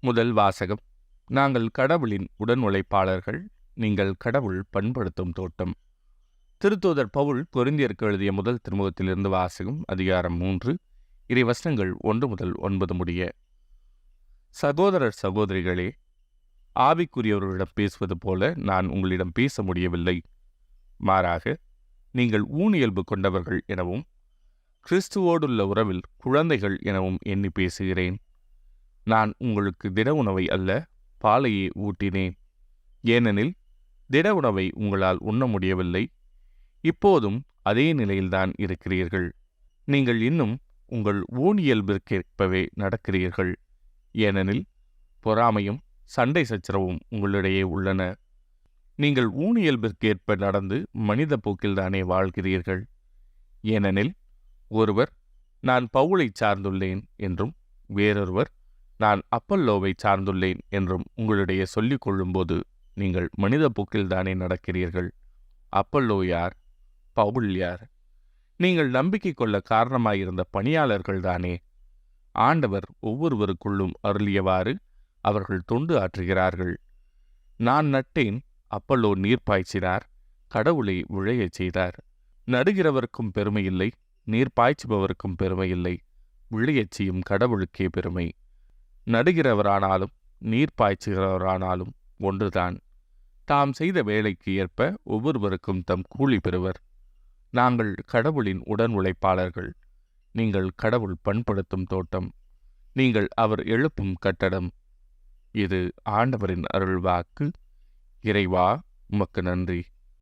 முதல் வாசகம். நாங்கள் கடவுளின் உடன் உழைப்பாளர்கள், நீங்கள் கடவுள் பண்படுத்தும் தோட்டம். திருத்தூதர் பவுல் கொரிந்தியருக்கு எழுதிய முதல் திருமுகத்திலிருந்து வாசகம். அதிகாரம் 3, இறைவசனங்கள் 1 முதல் 9 முடிய. சகோதரர் சகோதரிகளே, ஆவிக்குரியவர்களிடம் பேசுவது போல நான் உங்களிடம் பேச முடியவில்லை. மாறாக நீங்கள் ஊனியல்பு கொண்டவர்கள் எனவும் கிறிஸ்துவோடுள்ள உறவில் குழந்தைகள் எனவும் எண்ணி பேசுகிறேன். நான் உங்களுக்கு திட உணவை அல்ல, பாலையே ஊட்டினேன். ஏனெனில் திட உணவை உங்களால் உண்ண முடியவில்லை. இப்போதும் அதே நிலையில்தான் இருக்கிறீர்கள். நீங்கள் இன்னும் உங்கள் ஊனியல்பிற்கேற்பவே நடக்கிறீர்கள். ஏனெனில் பொறாமையும் சண்டை சச்சரவும் உங்களிடையே உள்ளன. நீங்கள் ஊனியல்பிற்கேற்ப நடந்து மனித போக்கில்தானே வாழ்கிறீர்கள். ஏனெனில் ஒருவர் நான் பவுலை சார்ந்துள்ளேன் என்றும், வேறொருவர் நான் அப்பல்லோவை சார்ந்துள்ளேன் என்றும் உங்களிடையே சொல்லிக் கொள்ளும்போது நீங்கள் மனித போக்கில்தானே நடக்கிறீர்கள். அப்பல்லோ யார்? பவுல் யார்? நீங்கள் நம்பிக்கை கொள்ள காரணமாயிருந்த பணியாளர்கள்தானே. ஆண்டவர் ஒவ்வொருவருக்குள்ளும் அருளியவாறு அவர்கள் தொண்டு ஆற்றுகிறார்கள். நான் நட்டேன், அப்பல்லோ நீர் பாய்ச்சினார், கடவுளை விளையச் செய்தார். நடுகிறவருக்கும் பெருமையில்லை, நீர் பாய்ச்சுபவருக்கும் பெருமையில்லை, விளையச் செய்யும் கடவுளுக்கே பெருமை. நடுகிறவரானாலும் நீர் பாய்ச்சுகிறவரானாலும் ஒன்றுதான். தாம் செய்த வேலைக்கு ஏற்ப ஒவ்வொருவருக்கும் தம் கூலி பெறுவர். நாங்கள் கடவுளின் உடன் உழைப்பாளர்கள், நீங்கள் கடவுள் பண்படுத்தும் தோட்டம், நீங்கள் அவர் எழுப்பும் கட்டடம். இது ஆண்டவரின் அருள்வாக்கு. இறைவா, உமக்கு நன்றி.